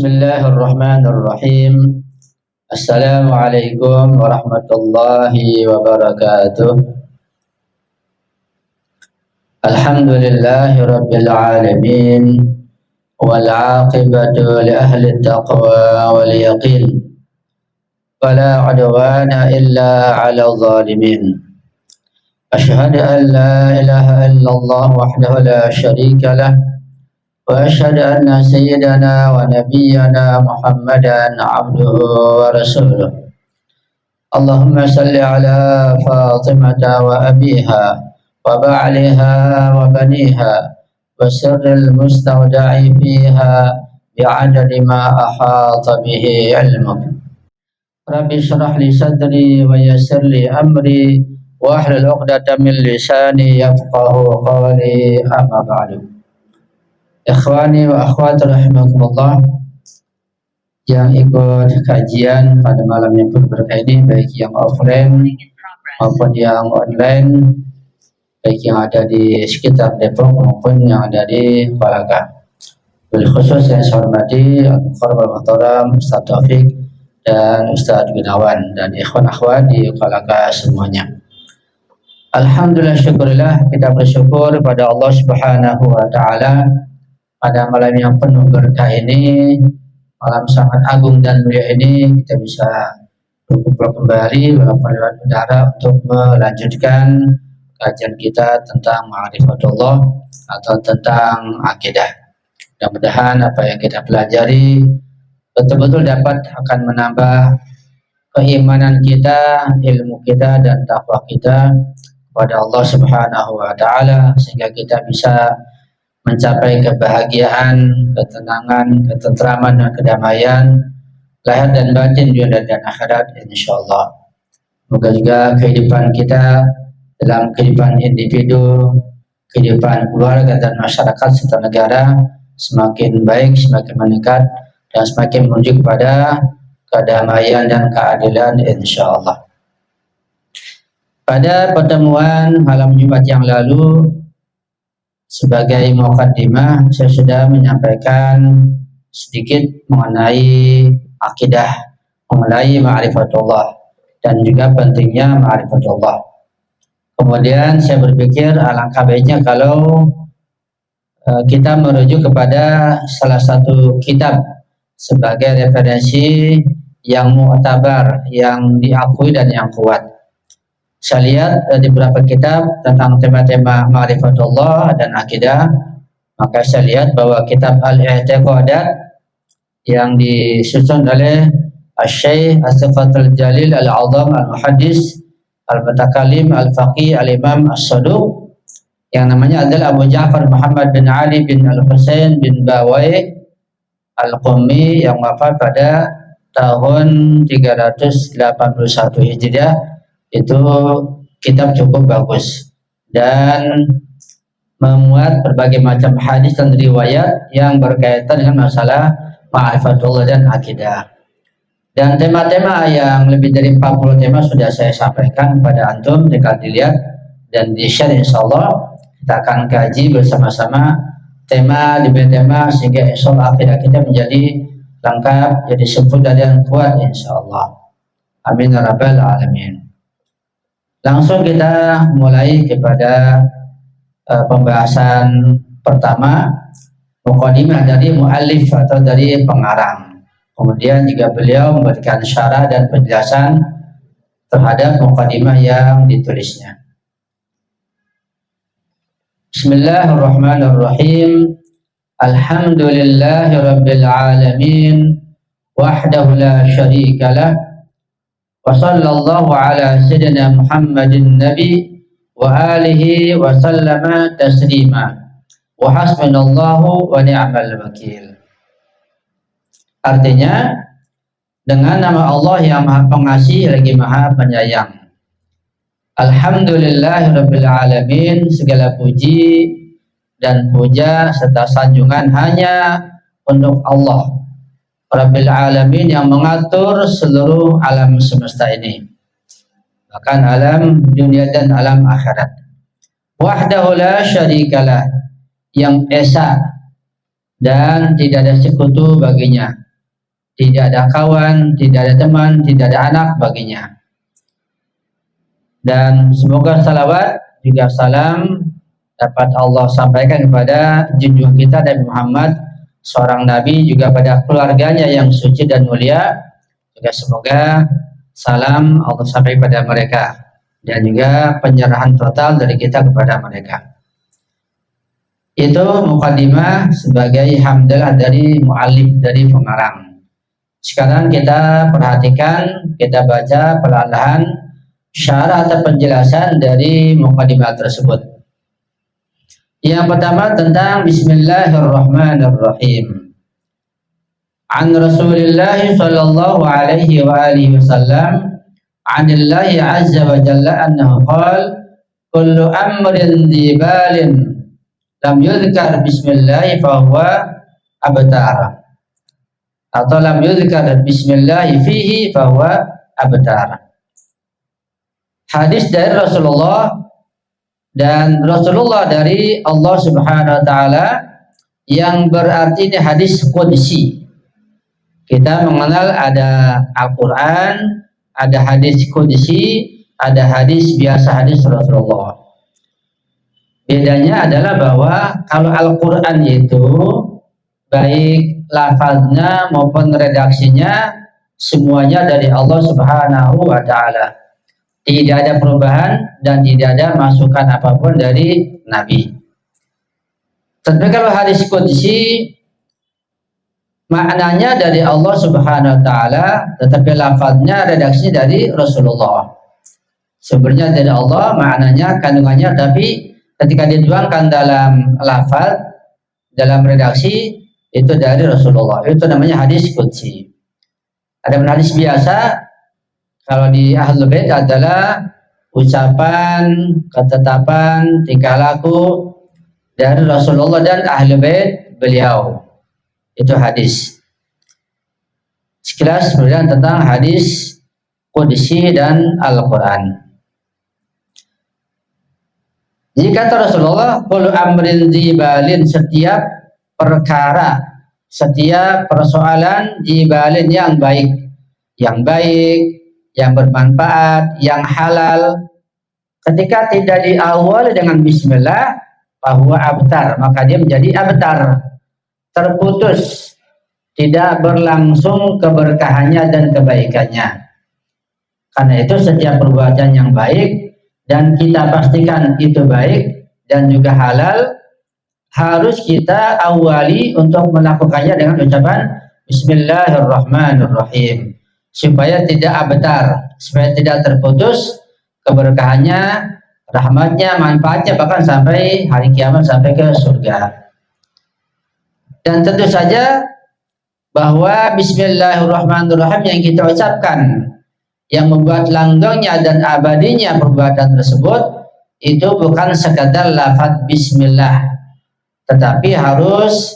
Bismillahirrahmanirrahim. Assalamualaikum warahmatullahi wabarakatuh. Alhamdulillahi rabbil alamin. Wal aqibatu li ahli taqwa wal yaqin. Fala udwana illa 'alal zalimin. Asyhadu an la ilaha illallah wahdahu la syarika lah. وأشهد أن سيدنا ونبينا محمدا عبده ورسوله. اللهم صل على فاطمة وأبيها وبعلها وبنيها وسر المستودع فيها بعدد ما أحاط به علمك. رب اشرح لي صدري ويسر لي أمري واحلل عقدة من لساني يفقه قولي أما بعد. Ikhwani wa akhwati rahimakumullah, yang ikut kajian pada malam yang penuh berkah ini, baik yang offline maupun yang online, baik yang ada di sekitar Depok maupun yang ada di Kuala. Bil khusus yang saya hormati Al-Mukarram Al-Muhtaram Ustaz Taufik dan Ustaz Gunawan dan ikhwan akhwat di Kuala semuanya. Alhamdulillah, syukurillah, kita bersyukur pada Allah Subhanahu wa taala pada malam yang penuh berkah ini, malam sangat agung dan mulia ini, kita bisa berkumpul kembali walaupun lewat udara untuk melanjutkan kajian kita tentang ma'rifatullah atau tentang akidah. Mudah-mudahan apa yang kita pelajari betul-betul dapat akan menambah keimanan kita, ilmu kita, dan takwa kita kepada Allah Subhanahu wa taala, sehingga kita bisa mencapai kebahagiaan, ketenangan, ketentraman, dan kedamaian lahir dan batin, dunia dan akhirat, insyaallah. Semoga juga kehidupan kita dalam kehidupan individu, kehidupan keluarga dan masyarakat serta negara semakin baik, semakin meningkat, dan semakin menuju kepada kedamaian dan keadilan, insyaallah. Pada pertemuan malam Jumat yang lalu, sebagai muqaddimah, saya sudah menyampaikan sedikit mengenai akidah, mengenai ma'rifatullah, dan juga pentingnya ma'rifatullah. Kemudian saya berpikir alangkah baiknya kalau kita merujuk kepada salah satu kitab sebagai referensi yang mu'tabar, yang diakui dan yang kuat. Saya lihat di beberapa kitab tentang tema-tema ma'rifatullah dan akidah, maka saya lihat bahwa kitab Al-I'tiqadat yang disusun oleh Asy-Syaikh As-Sifatul Jalil Al-Azam Al-Muhaddis Al-Mutakalim Al-Faqih Al-Imam As-Saduq, yang namanya adalah Abu Ja'far Muhammad bin Ali bin Al-Husain bin Bawai Al-Qummi, yang wafat pada tahun 381 Hijriah. Itu kitab cukup bagus dan memuat berbagai macam hadis dan riwayat yang berkaitan dengan masalah ma'rifatullah dan akidah. Dan tema-tema yang lebih dari 40 tema sudah saya sampaikan kepada antum, tinggal dilihat dan di-share, insyaallah kita akan kaji bersama-sama tema demi tema, sehingga insyaallah akidah kita menjadi lengkap, jadi sempurna dan kuat, insyaallah. Amin ya rabbal alamin. Langsung kita mulai kepada pembahasan pertama, muqaddimah dari muallif atau dari pengarang. Kemudian juga beliau memberikan syarah dan penjelasan terhadap muqaddimah yang ditulisnya. Bismillahirrahmanirrahim. Alhamdulillahirabbil alamin wahdahu la syarika lah. Wa sallallahu ala sayyidina Muhammadin nabi wa alihi wa sallama taslima wa hasbunallahu wa ni'mal wakil. Artinya, dengan nama Allah yang Maha Pengasih lagi Maha Penyayang. Alhamdulillahirabbil alamin, segala puji dan puja serta sanjungan hanya untuk Allah Rabbil Alamin, yang mengatur seluruh alam semesta ini, bahkan alam dunia dan alam akhirat. Wahdahu la syarikalah, yang esa dan tidak ada sekutu baginya. tidak ada kawan, tidak ada teman, tidak ada anak baginya. Dan semoga salawat juga salam dapat Allah sampaikan kepada junjungan kita Nabi Muhammad, seorang nabi, juga pada keluarganya yang suci dan mulia. Juga semoga salam Allah sampaikan kepada mereka dan juga penyerahan total dari kita kepada mereka. Itu mukadimah sebagai hamdalah dari mu'allif, dari pengarang. Sekarang kita perhatikan, kita baca perlahan syarah atau penjelasan dari mukadimah tersebut. Yang pertama tentang Bismillahirrahmanirrahim. An Rasulillah sallallahu alaihi wa alihi wasallam, anillahi azza wa jalla annahu qala, kullu amrin dhibalin lam yudhkar bismillah fahuwa abtar, atau lam yudhkar bismillah fihi fahuwa abtar. Hadis dari Rasulullah, dan Rasulullah dari Allah Subhanahu wa taala, yang berarti ini hadis qudsi. Kita mengenal ada Al-Qur'an, ada hadis qudsi, ada hadis biasa, hadis Rasulullah. Bedanya adalah bahwa kalau Al-Qur'an itu baik lafaznya maupun redaksinya semuanya dari Allah Subhanahu wa taala. Tidak ada perubahan dan tidak ada masukan apapun dari Nabi. Tapi kalau hadis qudsi maknanya dari Allah Subhanahu wa taala, tetapi lafaznya redaksinya dari Rasulullah. Sebenarnya dari Allah maknanya, kandungannya, tapi ketika dituangkan dalam lafaz, dalam redaksi, itu dari Rasulullah. Itu namanya hadis qudsi. Ada hadis biasa, kalau di Ahlul Bait adalah ucapan, ketetapan, tingkah laku dari Rasulullah dan Ahlul Bait beliau. Itu hadis. Sekilas kemudian tentang hadis qudsi dan Al-Quran. Jika Rasulullah, kullu amrin dzibalin, setiap perkara, setiap persoalan, dzibalin, yang baik, yang bermanfaat, yang halal, ketika tidak diawali dengan bismillah, bahwa abtar, maka dia menjadi abtar, terputus, tidak berlangsung keberkahannya dan kebaikannya. Karena itu setiap perbuatan yang baik dan kita pastikan itu baik dan juga halal, harus kita awali untuk melakukannya dengan ucapan Bismillahirrahmanirrahim, supaya tidak abtar, supaya tidak terputus keberkahannya, rahmatnya, manfaatnya, bahkan sampai hari kiamat, sampai ke surga. Dan tentu saja bahwa Bismillahirrahmanirrahim yang kita ucapkan, yang membuat langgengnya dan abadinya perbuatan tersebut, itu bukan sekadar lafaz bismillah, tetapi harus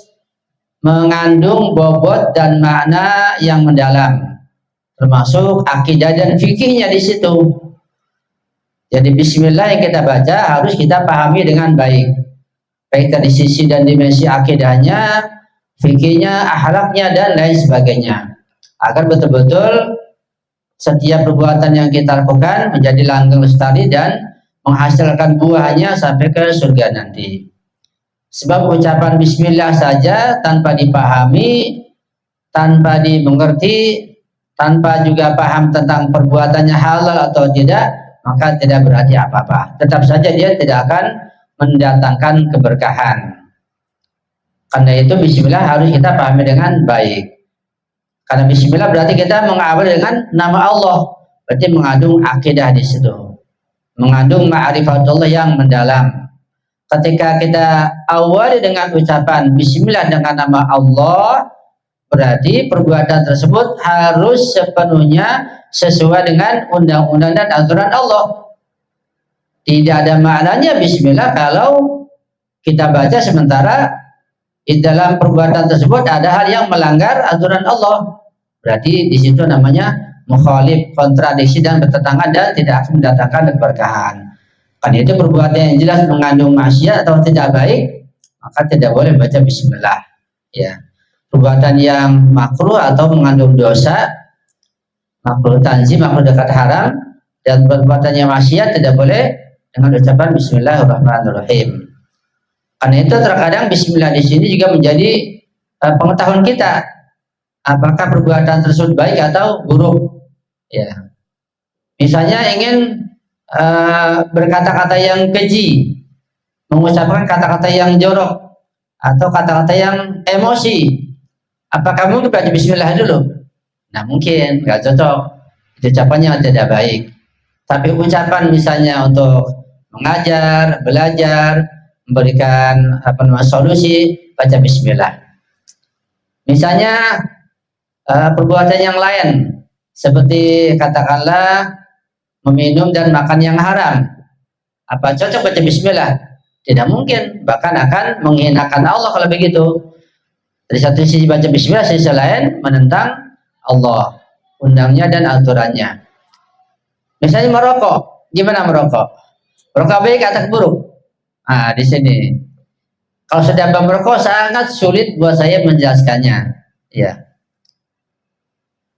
mengandung bobot dan makna yang mendalam, termasuk akidah dan fikihnya di situ. Jadi bismillah yang kita baca harus kita pahami dengan baik dari sisi dan dimensi akidahnya, fikihnya, akhlaknya, dan lain sebagainya, agar betul-betul setiap perbuatan yang kita lakukan menjadi langgeng lestari dan menghasilkan buahnya sampai ke surga nanti. Sebab ucapan bismillah saja tanpa dipahami, tanpa dimengerti, tanpa juga paham tentang perbuatannya halal atau tidak, maka tidak berarti apa-apa. Tetap saja dia tidak akan mendatangkan keberkahan. Karena itu bismillah harus kita pahami dengan baik. Karena bismillah berarti kita mengawali dengan nama Allah, berarti mengandung akidah di situ, mengandung ma'rifatullah yang mendalam. Ketika kita awali dengan ucapan bismillah dengan nama Allah, berarti perbuatan tersebut harus sepenuhnya sesuai dengan undang-undang dan aturan Allah. Tidak ada maknanya bismillah kalau kita baca sementara di dalam perbuatan tersebut ada hal yang melanggar aturan Allah. Berarti di situ namanya mukhalif, kontradiksi dan bertentangan dan tidak akan mendatangkan keberkahan. Karena itu perbuatan yang jelas mengandung maksiat atau tidak baik, maka tidak boleh baca bismillah. Ya. perbuatan yang makruh atau mengandung dosa, makruh tanzim, makruh dekat haram, dan perbuatan yang maksiat tidak boleh dengan ucapan Bismillahirrahmanirrahim. Karena itu terkadang Bismillah di sini juga menjadi pengetahuan kita apakah perbuatan tersebut baik atau buruk. Ya, misalnya ingin berkata-kata yang keji, mengucapkan kata-kata yang jorok atau kata-kata yang emosi, apakah mungkin baca Bismillah dulu? Nah, mungkin nggak cocok, ucapannya tidak baik. Tapi ucapan misalnya untuk mengajar, belajar, memberikan solusi, baca Bismillah. Misalnya perbuatan yang lain seperti katakanlah meminum dan makan yang haram, apa cocok baca Bismillah? Tidak mungkin, bahkan akan menghinakan Allah kalau begitu. Dari satu sisi baca Bismillah, sisi lain menentang Allah, undangnya dan aturannya. Misalnya merokok, gimana merokok? Merokok baik atau buruk? Nah, di sini. Kalau sudah merokok sangat sulit buat saya menjelaskannya, ya.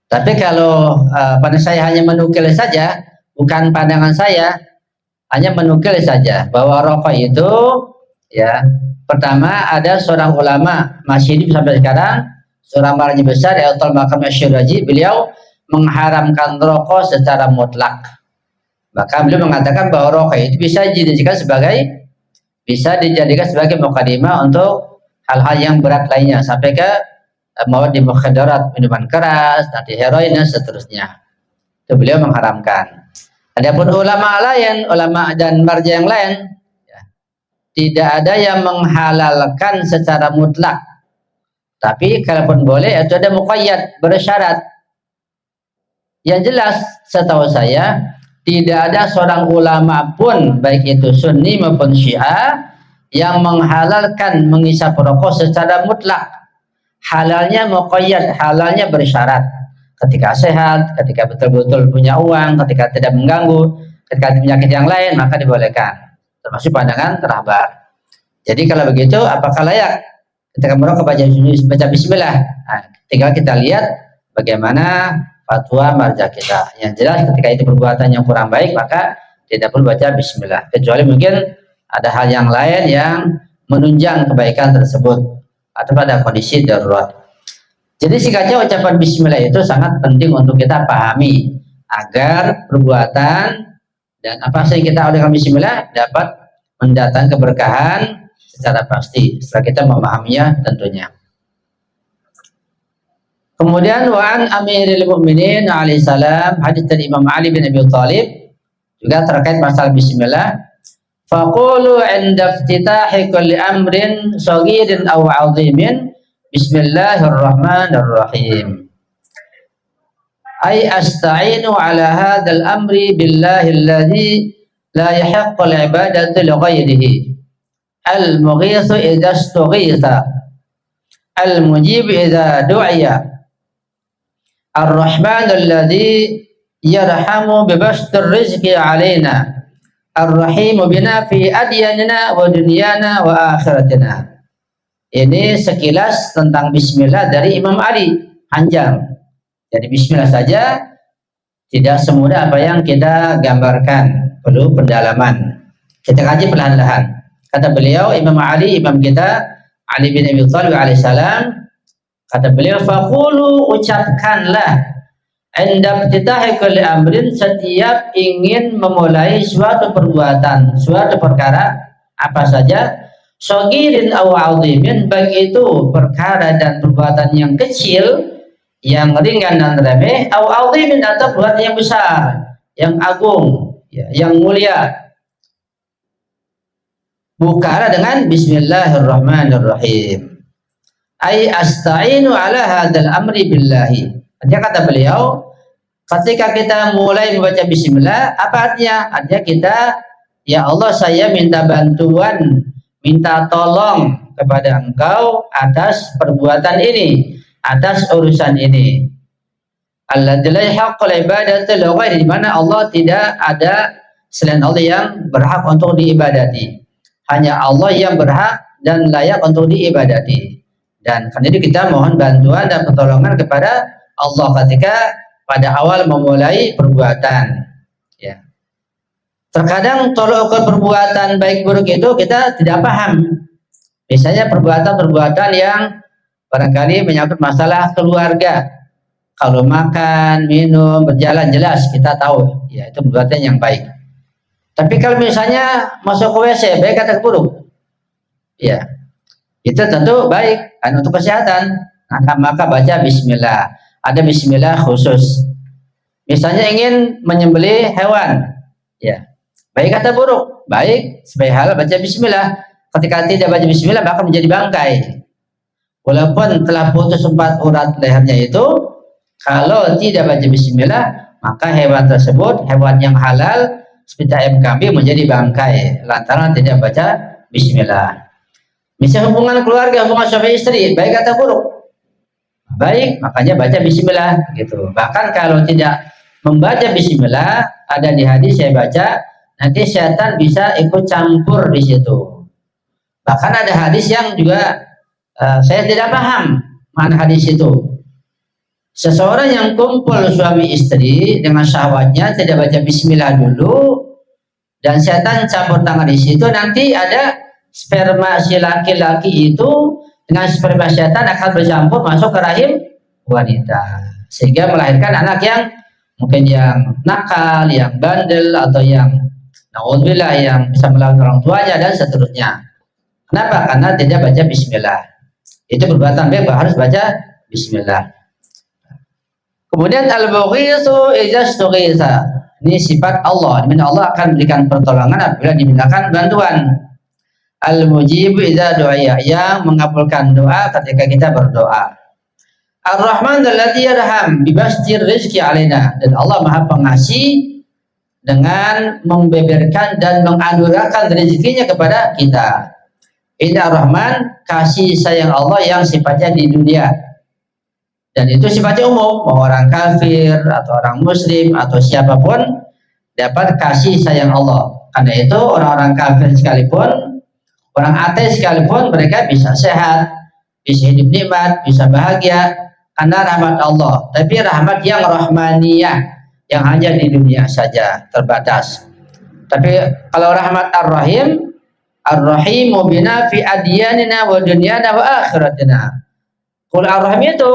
Tapi kalau pada saya hanya menukil saja, bukan pandangan saya, hanya menukil saja bahwa rokok itu, ya, pertama ada seorang ulama masih hidup sampai sekarang, seorang marji besar, Ayatollah Makam Syirazi, beliau mengharamkan rokok secara mutlak. Maka beliau mengatakan bahwa rokok itu bisa dijadikan sebagai mukadimah untuk hal-hal yang berat lainnya sampai ke mawad mukhaddarat, minuman keras, nanti heroin dan seterusnya. Itu beliau mengharamkan. Adapun ulama lain, ulama dan marja yang lain, ya, tidak ada yang menghalalkan secara mutlak. Tapi kalaupun boleh itu ada muqayyad, bersyarat. Yang jelas setahu saya tidak ada seorang ulama pun, baik itu Sunni maupun Syiah, yang menghalalkan menghisap rokok secara mutlak. Halalnya muqayyad, halalnya bersyarat. Ketika sehat, ketika betul-betul punya uang, ketika tidak mengganggu, ketika penyakit yang lain, maka dibolehkan. Termasuk pandangan terahbar. Jadi kalau begitu, apakah layak ketika merokok baca Bismillah? Nah, tinggal kita lihat bagaimana fatwa marja kita. Yang jelas ketika itu perbuatan yang kurang baik, maka tidak perlu baca Bismillah. Kecuali mungkin ada hal yang lain yang menunjang kebaikan tersebut atau pada kondisi darurat. Jadi singkatnya ucapan Bismillah itu sangat penting untuk kita pahami agar perbuatan dan apa yang kita lakukan Bismillah dapat mendatangkan keberkahan secara pasti setelah kita memahaminya tentunya. Kemudian wa'an Amiril Mu'minin alaihi salam, hadis dari Imam Ali bin Abi Thalib juga terkait masalah Bismillah. Faqulu 'inda iftitahi kulli amrin saghirin aw 'azimin Bismillahirrahmanirrahim. Ay asta'inu 'ala hadzal amri billahi alladhi la yahiqqu al-'ibadatu li ghairihi. Al-mughithu idza istughitha, al-mujibu idza du'iya. Ar-Rahman alladhi yarhamu bibastir rizqi alaina. Ar-Rahimu bina fi adyanina wa dunyana wa akhiratina. Ini sekilas tentang Bismillah dari Imam Ali, panjang. Jadi Bismillah saja tidak semudah apa yang kita gambarkan, perlu pendalaman. Kita kaji perlahan-lahan. Kata beliau, Imam Ali, imam kita, Ali bin Abi Thalib alaihissalam, kata beliau, faqulu, ucapkanlah, inda iftitahi kulli amrin, setiap ingin memulai suatu perbuatan, suatu perkara, apa saja, saghirin aw 'azimin, baik itu perkara dan perbuatan yang kecil, yang ringan dan remeh, aw 'azimin, atau perbuatan yang besar, yang agung, ya, yang mulia. Bukalah dengan Bismillahirrahmanirrahim. Ay asta'inu ala hadzal amri billahi. Dia kata beliau, ketika kita mulai membaca Bismillah, apa artinya? Artinya kita, ya Allah, saya minta bantuan, minta tolong kepada Engkau atas perbuatan ini, atas urusan ini. Alladzi la yahiqqul ibadatu li ghairi, di mana Allah tidak ada selain Allah yang berhak untuk diibadati. Hanya Allah yang berhak dan layak untuk diibadati. Dan karena itu kita mohon bantuan dan pertolongan kepada Allah ketika pada awal memulai perbuatan. Ya. Terkadang tolak ukur perbuatan baik buruk itu kita tidak paham. Misalnya perbuatan-perbuatan yang barangkali menyangkut masalah keluarga. Kalau makan, minum, berjalan jelas kita tahu, ya itu perbuatan yang baik. Tapi kalau misalnya masuk ke WC, baik atau buruk? Ya, itu tentu baik kan untuk kesehatan. Maka baca bismillah. Ada bismillah khusus. Misalnya ingin menyembelih hewan, ya. Baik atau buruk? Baik, sebaik hal baca bismillah. Ketika tidak baca bismillah maka menjadi bangkai. Walaupun telah putus 4 urat lehernya itu, kalau tidak baca bismillah, maka hewan tersebut, hewan yang halal seperti ayam kambing menjadi bangkai lantaran tidak baca bismillah. Misalnya hubungan keluarga, hubungan suami istri, baik atau buruk? Baik, makanya baca bismillah gitu. Bahkan kalau tidak membaca bismillah, ada di hadis saya baca, nanti setan bisa ikut campur di situ. Bahkan ada hadis yang juga saya tidak paham mana hadis itu. Seseorang yang kumpul suami istri dengan syahwatnya tidak baca bismillah dulu dan setan campur tangan di situ, nanti ada sperma si laki-laki itu dengan sperma setan akan bercampur masuk ke rahim wanita sehingga melahirkan anak yang mungkin yang nakal, yang bandel atau yang naudzubillah yang bisa melawan orang tuanya dan seterusnya. Kenapa? Karena tidak baca bismillah. Itu perbuatan baik harus baca bismillah. Kemudian al-mughitsu idza stughitsa. Ini sifat Allah, di mana Allah akan berikan pertolongan apabila dimintakan bantuan. Al-mujibu idza du'iya, yang mengabulkan doa ketika kita berdoa. Ar-Rahman alladzi yarham bibastir rizqi alaina, dan Allah Maha Pengasih dengan membeberkan dan menganugerahkan rezekinya kepada kita. Ini Ar-Rahman, kasih sayang Allah yang sifatnya di dunia. Dan itu sifatnya umum, mau orang kafir atau orang muslim atau siapapun dapat kasih sayang Allah. Karena itu orang-orang kafir sekalipun, orang ateis sekalipun, mereka bisa sehat, bisa hidup nikmat, bisa bahagia karena rahmat Allah. Tapi rahmat yang rahmaniyah, yang hanya di dunia saja terbatas. Tapi kalau rahmat ar-rahim, ar-rahimu bina fi adyanina wa dunyana wa akhiratina. Qul ar-rahim itu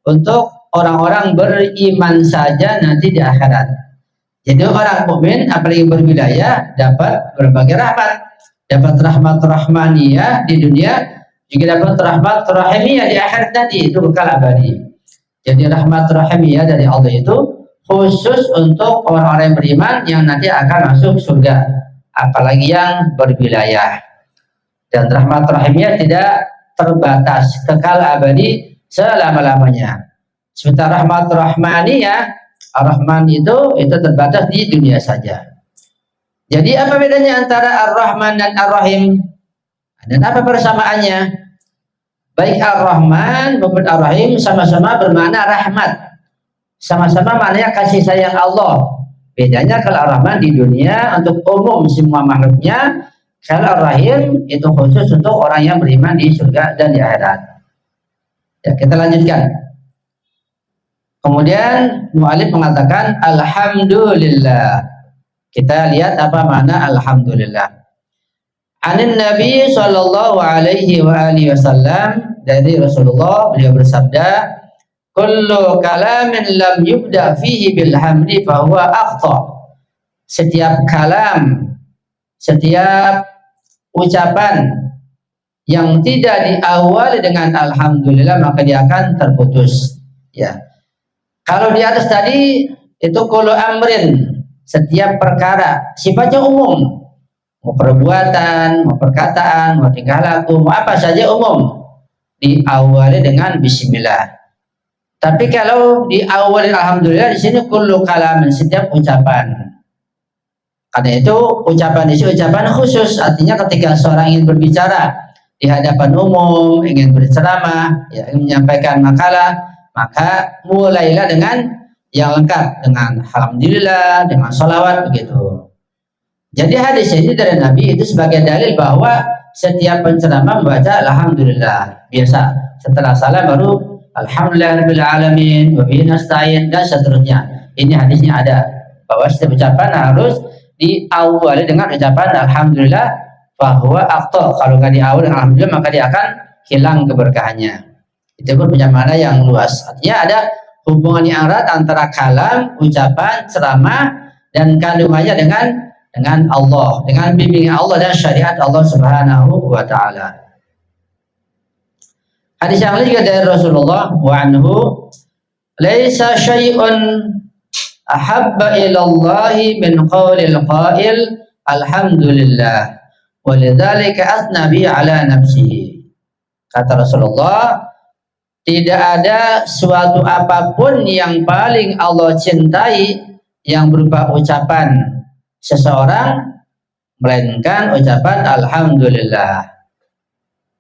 untuk orang-orang beriman saja nanti di akhirat. Jadi orang mukmin apalagi berwilayah dapat berbagai rahmat, dapat rahmat rahmaniyah di dunia, juga dapat rahmat rahimiyah di akhirat nanti, itu bekal abadi. Jadi rahmat rahimiyah dari Allah itu khusus untuk orang-orang yang beriman yang nanti akan masuk surga, apalagi yang berwilayah. Dan rahmat rahimiyah tidak terbatas, kekal abadi selama-lamanya. Sementara rahmat rahmaniyah, ar-Rahman itu terbatas di dunia saja. Jadi apa bedanya antara ar-Rahman dan ar-Rahim? Dan apa persamaannya? Baik ar-Rahman maupun ar-Rahim sama-sama bermakna rahmat. Sama-sama maknanya kasih sayang Allah. Bedanya kalau ar-Rahman di dunia untuk umum semua makhluknya, kalau ar-Rahim itu khusus untuk orang yang beriman di surga dan di akhirat. Ya, kita lanjutkan. Kemudian mu'alif mengatakan alhamdulillah. Kita lihat apa makna alhamdulillah. Anin Nabi sallallahu alaihi wa alihi wasallam, dari Rasulullah, beliau bersabda, kullu kalamin lam yubda fihi bil hamdi fa huwa akhta. Setiap kalam, setiap ucapan yang tidak diawali dengan alhamdulillah maka dia akan terputus. Ya. Kalau di atas tadi itu kullu amrin, setiap perkara, sifatnya umum. Mau perbuatan, mau perkataan, mau tingkah laku, mau apa saja umum. Diawali dengan bismillah. Tapi kalau diawali alhamdulillah, di sini kullu kalamin, setiap ucapan. Karena itu ucapan di sini ucapan khusus, artinya ketika seorang ingin berbicara di hadapan umum, ingin berceramah, ya, ingin menyampaikan makalah, maka mulailah dengan yang lengkap, dengan alhamdulillah, dengan sholawat, begitu. Jadi hadis ini dari Nabi itu sebagai dalil bahwa setiap penceramah membaca alhamdulillah biasa. Setelah salam baru alhamdulillahirabbil alamin wa bihi nasta'in dan seterusnya. Ini hadisnya ada bahwa setiap ucapan harus diawali dengan ucapan alhamdulillah bahwa akto. Kalau nggak diawali dengan alhamdulillah maka dia akan hilang keberkahannya. Itu pun punya makna yang luas. Artinya ada hubungan yang erat antara kalam, ucapan, ceramah dan kandungannya dengan Allah, dengan bimbingan Allah dan syariat Allah Subhanahu wa taala. Hadis yang lain juga dari Rasulullah wa anhu, laisa syai'un ahabba ila Allah min qaulil qail alhamdulillah walidzalika asna bi ala nafsihi. Kata Rasulullah, tidak ada suatu apapun yang paling Allah cintai yang berupa ucapan seseorang melainkan ucapan alhamdulillah.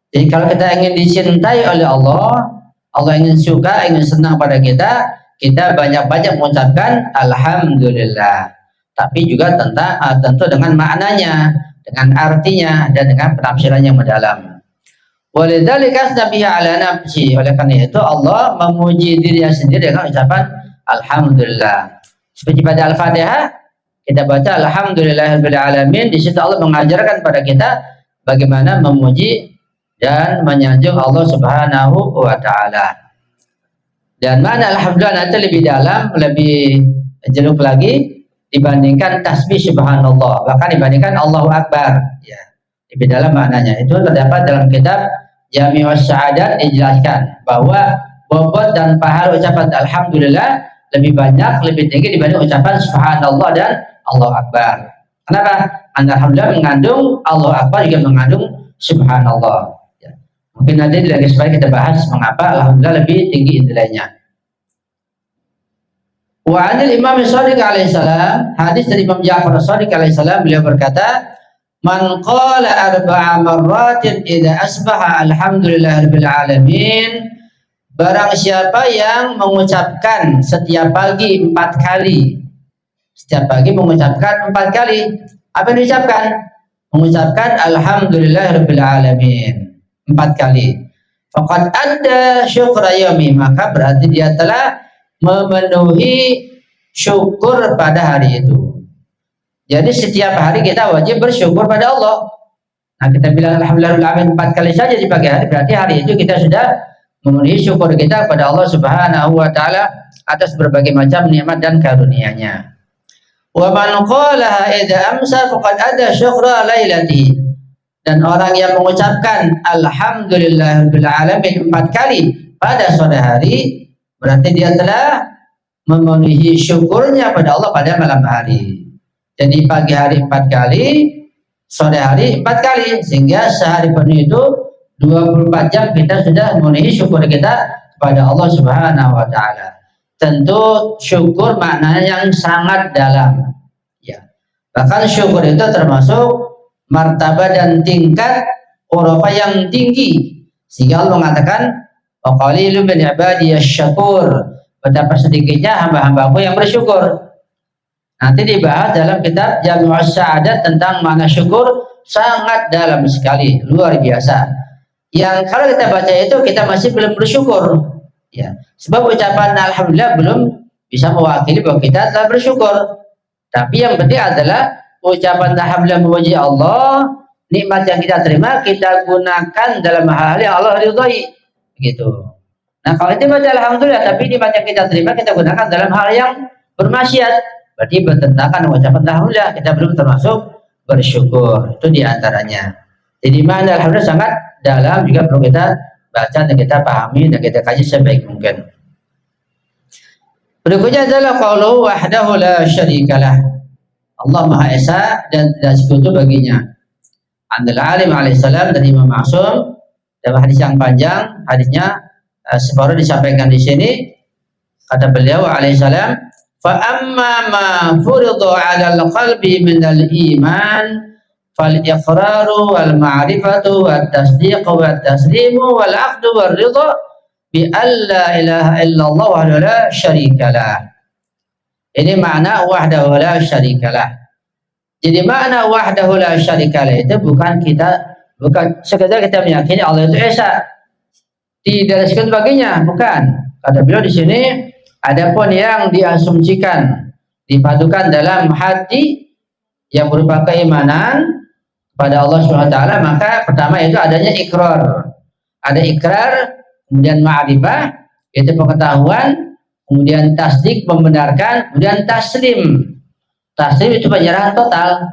Jadi kalau kita ingin dicintai oleh Allah, Allah ingin suka, ingin senang pada kita, kita banyak-banyak mengucapkan alhamdulillah. Tapi juga tentu dengan maknanya, dengan artinya dan dengan penafsiran yang mendalam. Walidzalika asnabiha ala nafsi. Oleh karena itu Allah memuji dirinya sendiri dengan ucapan alhamdulillah. Seperti pada Al-Fatihah kita baca alhamdulillahirabbil alamin, di situ Allah mengajarkan pada kita bagaimana memuji dan menyanjung Allah Subhanahu wa taala. Dan mana alhamdulillah nanti lebih dalam, lebih jeruk lagi dibandingkan tasbih subhanallah, bahkan dibandingkan Allahu Akbar, ya. Lebih dalam maknanya. Itu terdapat dalam kitab Jami'us Sa'adat dijelaskan bahwa bobot dan pahala ucapan alhamdulillah lebih banyak, lebih tinggi dibanding ucapan subhanallah dan Allahu Akbar. Kenapa? Alhamdulillah mengandung Allahu Akbar juga mengandung subhanallah. Ya. Mungkin nanti lagi supaya kita bahas mengapa alhamdulillah lebih tinggi nilainya. Wa anil Imam Shadiq alaihi salam, hadis dari Imam Ja'far Shadiq alaihi salam, beliau berkata, man qala arba'a marratin idza asbaha alhamdulillahirabbil alamin. Barang siapa yang mengucapkan setiap pagi 4 kali, setiap pagi mengucapkan 4 kali, apa yang diucapkan? Mengucapkan alhamdulillahirabbil alamin 4 kali. Faqad adda syukra yaumi, maka berarti dia telah memenuhi syukur pada hari itu. Jadi setiap hari kita wajib bersyukur pada Allah. Nah, kita bilang alhamdulillahirabbil alamin 4 kali saja di pagi hari, berarti hari itu kita sudah memenuhi syukur kita kepada Allah Subhanahu wa taala atas berbagai macam nikmat dan karunia-Nya. Wa man qalaha idza amsa faqad ada syukra lailatihi. Dan orang yang mengucapkan alhamdulillahirabbil alamin 4 kali pada sore hari, berarti dia telah memenuhi syukurnya pada Allah pada malam hari. Jadi pagi hari 4 kali, sore hari 4 kali, sehingga sehari penuh itu 24 jam kita sudah memenuhi syukur kita kepada Allah Subhanahu wa taala. Tentu syukur maknanya yang sangat dalam, ya. Bahkan syukur itu termasuk martabat dan tingkat urufa yang tinggi, sehingga Allah mengatakan wa qalilun min ibadiyasy syakur, betapa sedikitnya hamba-hambaku yang bersyukur. Nanti dibahas dalam kitab Jami'us Sa'adat tentang makna syukur, sangat dalam sekali, luar biasa. Yang kalau kita baca itu kita masih belum bersyukur, ya. Sebab ucapan alhamdulillah belum bisa mewakili bahwa kita telah bersyukur. Tapi yang penting adalah ucapan alhamdulillah memuji Allah, nikmat yang kita terima kita gunakan dalam hal yang Allah ridhai, begitu. Nah, kalau kita baca alhamdulillah tapi nikmat yang kita terima kita gunakan dalam hal yang bermaksiat, berarti bertentangan dengan ucapan alhamdulillah, kita belum termasuk bersyukur. Itu diantaranya. Jadi mana alhamdulillah sangat dalam, juga perlu kita baca dan kita pahami dan kita kaji sebaik mungkin. Berikutnya adalah qauluhu wahdahu la syarikalah. Allah Maha Esa dan tidak sekutu baginya. Andal Alim alaihissalam dari Imam Ma'sum dalam hadis yang panjang, hadisnya separuh disampaikan di sini. Kata beliau alaihissalam, fa amma ma furidu 'ala al-qalbi min al-iman fal iqraru wal ma'rifatu wat tasdiq wat taslimu wal 'aqdu war ridha bi alla ilaha illallah wahdahu la syarikalah. Ini makna wahdahu la syarikalah. Jadi makna wahdahu la syarikalah itu bukan sekedar kita meyakini Allah itu esa. Tidak resiko sebagainya, bukan. Kata beliau di sini, adapun yang diasumsikan, dipadukan dalam hati yang berupa keimanan pada Allah Subhanahu wa taala, maka pertama itu adanya ikrar. Ada ikrar, kemudian ma'rifah, itu pengetahuan, kemudian tasdik membenarkan, kemudian taslim. Taslim itu penyerahan total.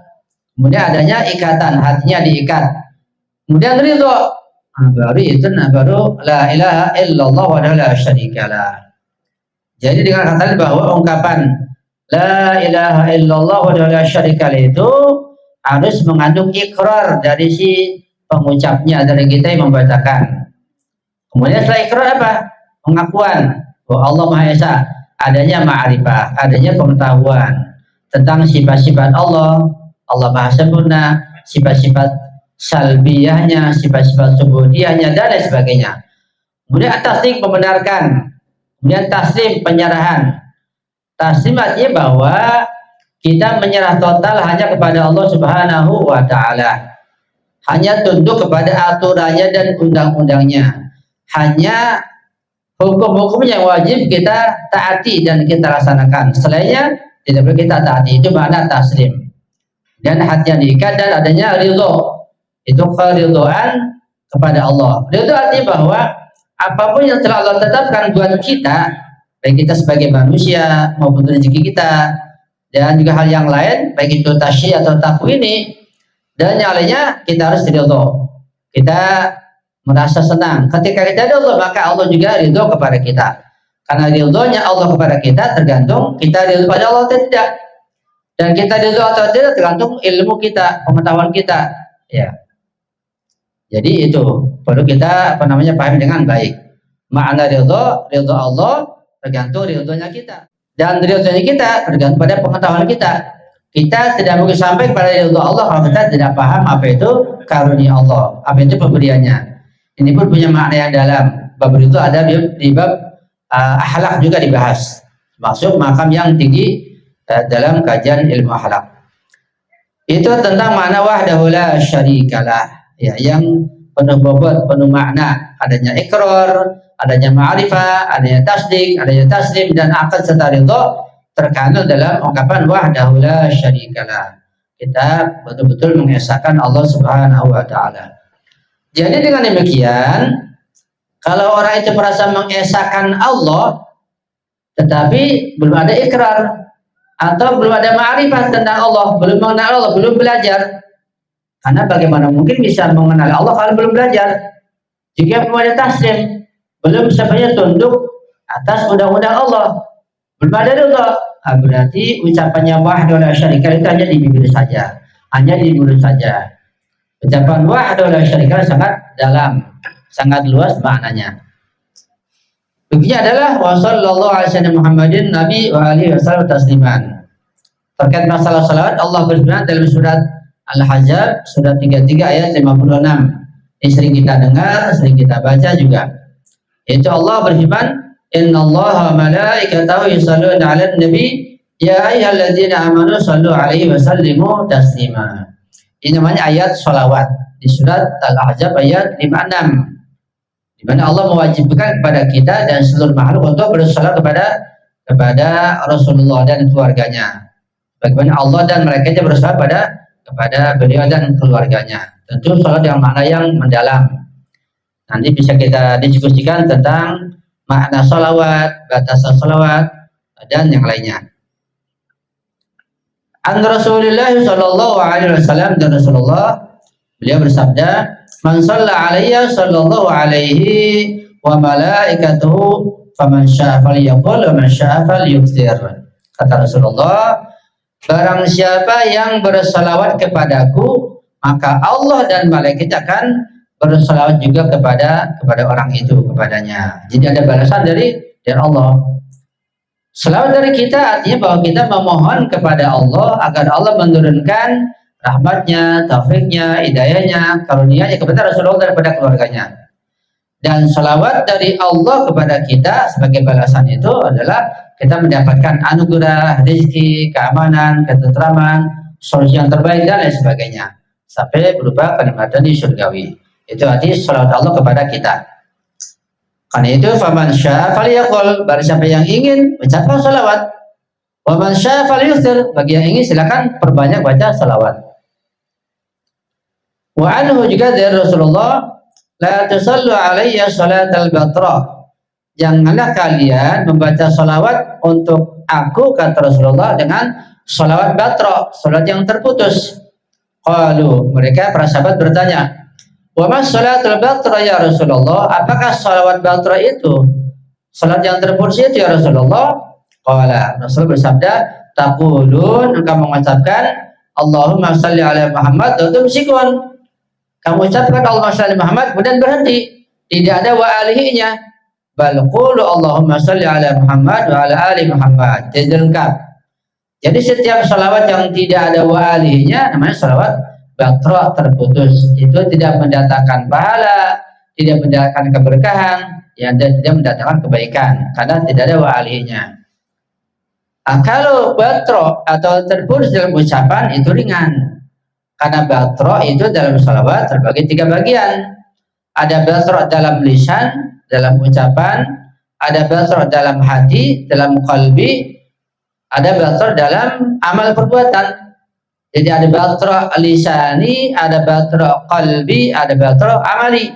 Kemudian adanya ikatan, hatinya diikat. Kemudian ridho. Baru itu baru la ilaha illallah wa la syarikalah. Jadi dengan kata bahwa ungkapan la ilaha illallah wa la syarikalah itu harus mengandung ikrar dari si pengucapnya, dari kita yang membacakan. Kemudian setelah ikrar apa? Pengakuan bahwa Allah Maha Esa, adanya ma'rifah, adanya pengetahuan tentang sifat-sifat Allah, Allah Maha Sempurna, sifat-sifat salbiyahnya, sifat-sifat subudiyahnya, dan lain sebagainya. Kemudian tasdik membenarkan, kemudian taslim penyerahan. Taslim artinya bahwa kita menyerah total hanya kepada Allah Subhanahu wa taala. Hanya tunduk kepada aturannya dan undang-undangnya. Hanya hukum-hukum yang wajib kita taati dan kita laksanakan. Selainnya tidak perlu kita taati. Itu makna taslim. Dan hatinya diikat dan adanya ridho. Itu keridhaan kepada Allah. Ridho artinya bahwa apapun yang telah Allah tetapkan buat kita, baik kita sebagai manusia maupun rezeki kita, dan juga hal yang lain, baik itu tasyi atau takwini, dan yang lainnya, kita harus ridho. Kita merasa senang. Ketika kita ridho, maka Allah juga ridho kepada kita. Karena ridhonya Allah kepada kita tergantung kita ridho kepada Allah atau tidak. Dan kita ridho atau tidak tergantung ilmu kita, pengetahuan kita. Ya. Jadi itu perlu kita pahami dengan baik. Makna ridho Allah tergantung ridhonya kita. Dan ridhonya kita tergantung pada pengetahuan kita. Kita tidak mungkin sampai kepada ridho Allah kalau kita tidak paham apa itu karunia Allah, apa itu pemberiannya. Ini pun punya makna yang dalam. Bab itu ada di bab akhlak juga dibahas. Masuk makam yang tinggi dalam kajian ilmu akhlak. Itu tentang makna wahdahu la syarikalah. Ya, yang penuh bobot, penuh makna, adanya ikrar, adanya ma'rifah, adanya tasdik, adanya taslim, dan akad serta ridho terkandung dalam ungkapan wahdahu la syarikalah. Kita betul-betul mengesahkan Allah Subhanahu wa taala. Jadi dengan demikian, kalau orang itu merasa mengesahkan Allah tetapi belum ada ikrar atau belum ada ma'rifah tentang Allah, belum mengenal Allah, belum belajar. Karena bagaimana mungkin bisa mengenal Allah kalau belum belajar? Jika belum ada taslim, belum sepenuhnya tunduk atas undang-undang Allah, belum ada ridho, berarti ucapannya wahdahu la syarikalah itu hanya di bibir saja, hanya di mulut saja. Ucapan wahdahu la syarikalah sangat dalam, sangat luas maknanya. Begini adalah wa sallallahu alaihi wasallam Muhammadin nabi wa alihi wasallam tasliman. Terkait masalah salawat, Allah berfirman dalam surat Al-Ahzab surat 33 ayat 56. Ini sering kita dengar, sering kita baca juga. Itu Allah berfirman, innallaha malaikatahu yusholluna 'alan nabi ya ayyuhalladzina amanu shallu 'alaihi wa sallimu taslima. Ini namanya ayat sholawat di surat Al-Ahzab ayat 56, di mana Allah mewajibkan kepada kita dan seluruh makhluk untuk bersolawat kepada Rasulullah dan keluarganya. Bagaimana Allah dan malaikatnya bersolawat kepada beliau dan keluarganya. Tentu sholat yang makna yang mendalam. Nanti bisa kita diskusikan tentang makna sholawat, batasan sholawat, dan yang lainnya. An Rasulullah sallallahu alaihi wasallam, dan Rasulullah beliau bersabda, man shalla alayya sallallahu alaihi wa malaikatuhu faman syaa'a falyaqul wa man syaa'a falyukthir. Kata Rasulullah, barang siapa yang bersalawat kepadaku, maka Allah dan malaikat akan bersalawat juga kepada orang itu, kepadanya. Jadi ada balasan dari Allah. Salawat dari kita artinya bahwa kita memohon kepada Allah agar Allah menurunkan rahmatnya, taufiknya, hidayahnya, karunia-Nya kepada Rasulullah dan kepada keluarganya. Dan salawat dari Allah kepada kita sebagai balasan itu adalah kita mendapatkan anugerah, rezeki, keamanan, ketentraman, solusi yang terbaik, dan lain sebagainya, sampai berupa kenikmatan di surgawi. Itu arti salawat Allah kepada kita. Karena itu faman syaa falyaqul, barang siapa yang ingin ucapkan salawat. Wa man syaa falyuthir, bagi yang ingin silakan perbanyak baca salawat. Wa anhu juga dari Rasulullah, la tusallu alayya salatal batra. Janganlah kalian membaca salawat untuk aku, kata Rasulullah, dengan salawat batra, salat yang terputus. Qalu, mereka para sahabat bertanya, wa mas salatul batra ya Rasulullah, apakah salawat batra itu salat yang terputus itu ya Rasulullah? Qala, Rasul bersabda, taqulun, engkau mengucapkan Allahumma salli ala Muhammad wa tumsikun. Kamu ucapkan Allahumma salli Muhammad kemudian berhenti, tidak ada wa alihinya. Bal qulu Allahumma salli ala Muhammad wa ala ali Muhammad. Jadi lengkap. Jadi setiap salawat yang tidak ada wa alihinya namanya salawat batra, terputus. Itu tidak mendatangkan pahala, tidak mendatangkan keberkahan, ya, dan tidak mendatangkan kebaikan karena tidak ada wa alihinya. Kalau batra atau terputus dalam ucapan itu ringan, karena batra itu dalam salawat terbagi 3 bagian. Ada batra dalam lisan, dalam ucapan, ada batra dalam hati, dalam qalbi, ada batra dalam amal perbuatan. Jadi ada batra lisani, ada batra qalbi, ada batra amali.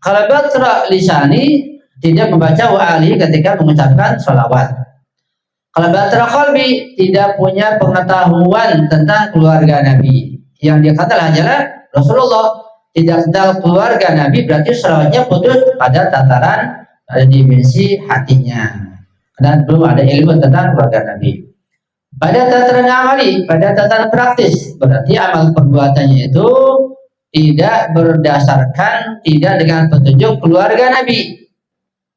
Kalau batra lisani tidak membaca wa ali ketika mengucapkan salawat. Kalau batra qalbi tidak punya pengetahuan tentang keluarga Nabi. Yang dia katakan hanyalah Rasulullah, tidak kenal keluarga Nabi, berarti salawatnya putus pada tataran, pada dimensi hatinya, karena belum ada ilmu tentang keluarga Nabi. Pada tataran amali, pada tataran praktis, berarti amal perbuatannya itu tidak berdasarkan, tidak dengan petunjuk keluarga Nabi.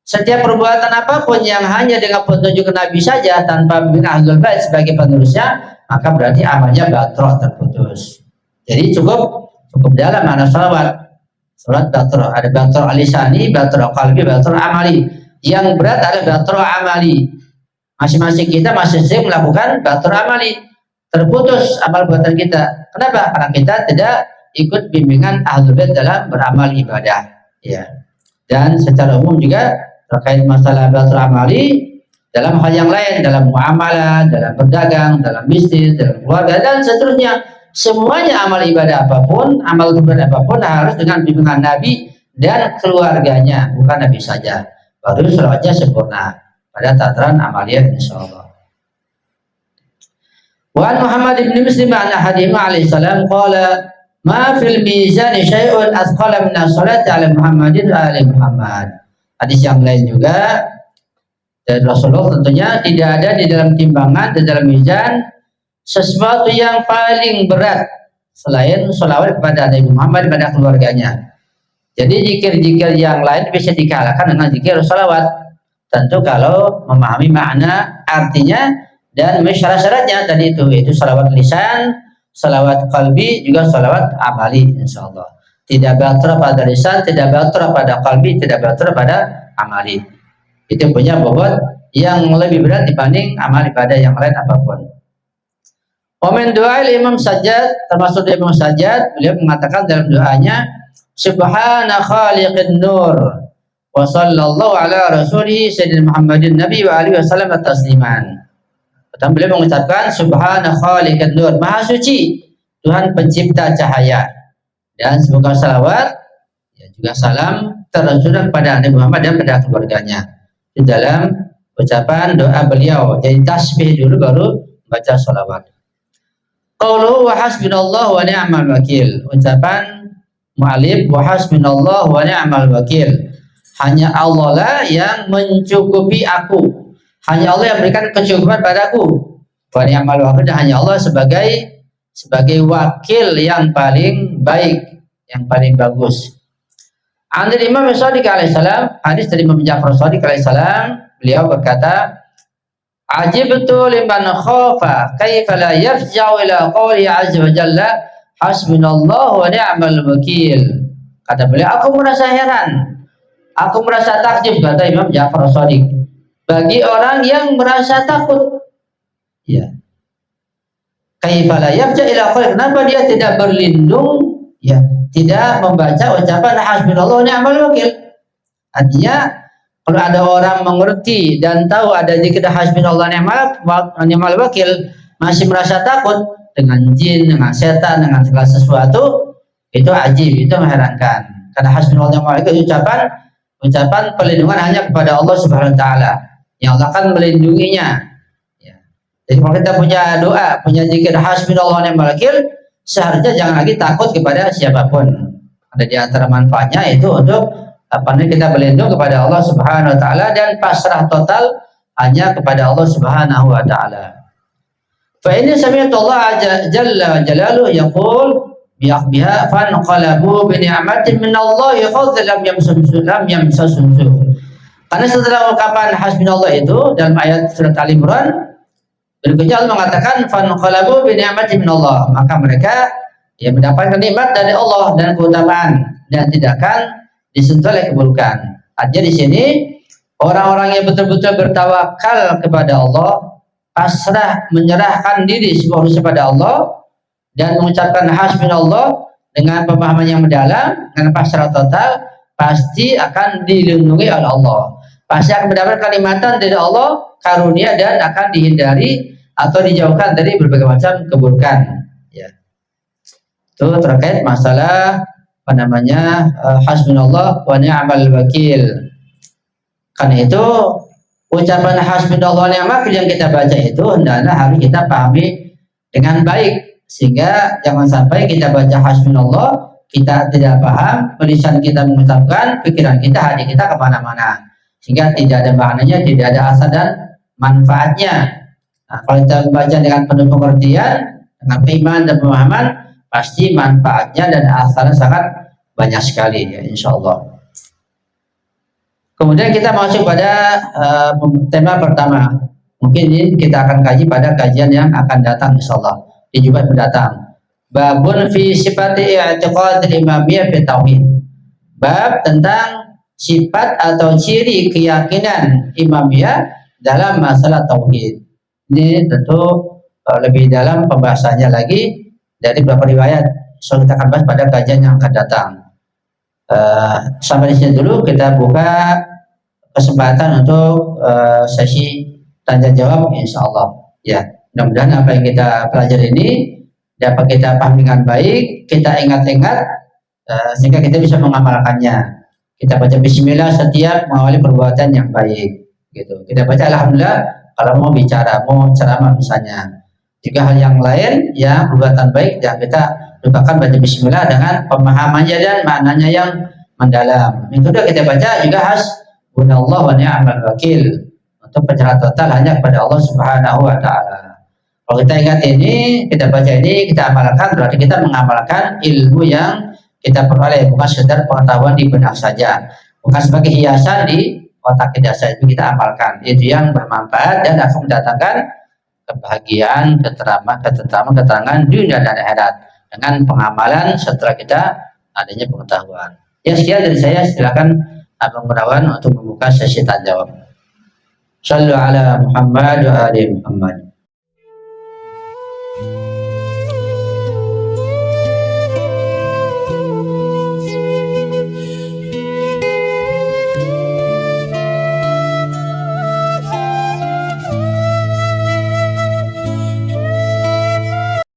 Setiap perbuatan apapun yang hanya dengan petunjuk Nabi saja tanpa bimbingan Ahlul Bait sebagai penerusnya, maka berarti amalnya batrah, terputus. Jadi cukup dalam makna salawat. Salat batrah, ada batrah alisani, batrah qalbi, batrah amali. Yang berat adalah batrah amali. Masing-masing kita masing-masing melakukan batrah amali, terputus amal buatan kita. Kenapa? Karena kita tidak ikut bimbingan Ahlul Bait dalam beramal ibadah, ya. Dan secara umum juga terkait masalah batrah amali dalam hal yang lain, dalam muamalah, dalam berdagang, dalam bisnis, dalam keluarga, dan seterusnya. Semuanya amal ibadah apapun, amal kebenaran apapun harus dengan bimbingan Nabi dan keluarganya, bukan Nabi saja. Baru salawatnya sempurna pada tataran amaliyah, insyaallah. Wa Muhammad ibn Muslim an hadimah alaihi salam qala ma fil mizan syai'un athqala min as-salati ala Muhammadin wa ali Muhammad. Hadis yang lain juga dari Rasulullah, tentunya tidak ada di dalam timbangan, di dalam mizan sesuatu yang paling berat selain sholawat kepada Nabi Muhammad pada keluarganya. Jadi zikir-zikir yang lain bisa dikalahkan dengan zikir sholawat, tentu kalau memahami makna, artinya, dan syarat-syaratnya tadi itu sholawat lisan, sholawat qalbi, juga sholawat amali, insyaallah. Tidak batrah pada lisan, tidak batrah pada qalbi, tidak batrah pada amali. Itu punya bobot yang lebih berat dibanding amal ibadah yang lain apapun. Komen doa Imam Sajjad, termasuk Imam Sajjad, beliau mengatakan dalam doanya, Subhana khaliqin nur wa sallallahu ala rasulih sayyidina Muhammadin nabi wa alihi wasallam tasliman. Pertama beliau mengucapkan Subhana khaliqin nur, maha suci Tuhan pencipta cahaya, dan semoga salawat, ya, juga salam tercurah pada Nabi Muhammad dan pada keluarganya. Di dalam ucapan doa beliau, jadi tasbih dulu baru baca salawat. Qauluhu wa hasbunallahu wa ni'mal wakil. Ucapan mu'alif wa hasbunallahu wa ni'mal wakil. Hanya Allah lah yang mencukupi aku. Hanya Allah yang berikan kecukupan padaku. Wa ni'mal wakil, dan hanya Allah sebagai wakil yang paling baik, yang paling bagus. Dari Imam Shadiq alaihissalam, hadis dari Imam Ja'far Shadiq alaihissalam, beliau berkata, Ajibtu liman khafa kaifa la yafja'u ila qawli azza wa jalla hasbunallahu wa ni'mal wakil. Kata beliau, aku merasa heran, aku merasa takjub, kata Imam Ja'far Shadiq, bagi orang yang merasa takut, ya, kaifa la yafja'u ila qawli, kenapa dia tidak berlindung, ya, tidak membaca ucapan hasbunallahu wa ni'mal wakil. Artinya Kalau ada orang mengerti dan tahu ada zikir hasbunallah ni'mal wakil, masih merasa takut dengan jin, dengan setan, dengan segala sesuatu, itu ajib, itu mengherankan. Karena hasbunallah ni'mal wakil ucapan perlindungan hanya kepada Allah Subhanahu wa taala. Yang Allah akan melindunginya. Ya. Jadi kalau kita punya doa, punya zikir hasbunallah ni'mal wakil, seharusnya jangan lagi takut kepada siapapun. Ada di antara manfaatnya itu untuk kita berlindung kepada Allah Subhanahu wa taala dan pasrah total hanya kepada Allah Subhanahu wa taala. Fa ini sami'tu Allah jalla jalaluhu yaqul biha fanqalabu bi ni'matin min Allah fadlan lam yamsasun. Karena setelah ungkapan hasbunallah itu dalam ayat surat Al-Imran, berikutnya Allah mengatakan fanqalabu bi ni'matin min Allah, maka mereka mendapatkan nikmat dari Allah dan keutamaan dan tidak akan disentuh oleh keburukan. Artinya di sini orang-orang yang betul-betul bertawakal kepada Allah, pasrah menyerahkan diri seluruh kepada Allah dan mengucapkan hasbunallah dengan pemahaman yang mendalam, dengan pasrah total, pasti akan dilindungi oleh Allah. Pasti akan mendapat kenikmatan dari Allah, karunia, dan akan dihindari atau dijauhkan dari berbagai macam keburukan. Ya. Itu terkait masalah hasbunallah wa ni'mal wakil. Karena itu ucapan hasbunallah wa ni'mal wakil yang kita baca itu hendaknya harus kita pahami dengan baik, sehingga jangan sampai kita baca hasbunallah kita tidak paham, lisan kita mengucapkan, pikiran kita, hati kita kemana-mana, sehingga tidak ada maknanya, tidak ada asal dan manfaatnya. Nah, kalau kita membaca dengan penuh pengertian, dengan keimanan dan pemahaman, pasti manfaatnya dan asalnya sangat banyak sekali, ya, insya Allah. Kemudian kita masuk pada tema pertama. Mungkin ini kita akan kaji pada kajian yang akan datang, insya Allah, di Jumat mendatang. Babun fi sifati i'tiqad imamiyah fi tauhid. Bab tentang sifat atau ciri keyakinan imamiyah dalam masalah tauhid. Ini tentu lebih dalam pembahasannya lagi dari beberapa riwayat. So kita akan bahas pada kajian yang akan datang. Sampai di sini dulu, kita buka kesempatan untuk sesi tanya jawab, insya Allah. Ya, mudah-mudahan apa yang kita pelajari ini dapat kita pahami dengan baik, kita ingat-ingat, sehingga kita bisa mengamalkannya. Kita baca Bismillah setiap mengawali perbuatan yang baik. Gitu. Kita baca Alhamdulillah kalau mau bicara, mau ceramah misalnya. Jika hal yang lain yang perbuatan baik, ya kita lupakan baca Bismillah dengan pemahamannya dan maknanya yang mendalam. Itu sudah kita baca juga hasbunallah wa ni'mal wakil, untuk penyerahan total hanya kepada Allah Subhanahu wa taala. Kalau kita ingat ini, kita baca ini, kita amalkan, berarti kita mengamalkan ilmu yang kita peroleh, bukan sekedar pengetahuan di benak saja, bukan sebagai hiasan di otak kita saja. Kita amalkan, itu yang bermanfaat dan akan mendatangkan kebahagiaan, ketentraman dunia dan akhirat dengan pengamalan setelah kita adanya pengetahuan. Ya, sekian dari saya. Silakan Abang Gunawan untuk membuka sesi tanya jawab. Shallu ala Muhammad wa ali Muhammad.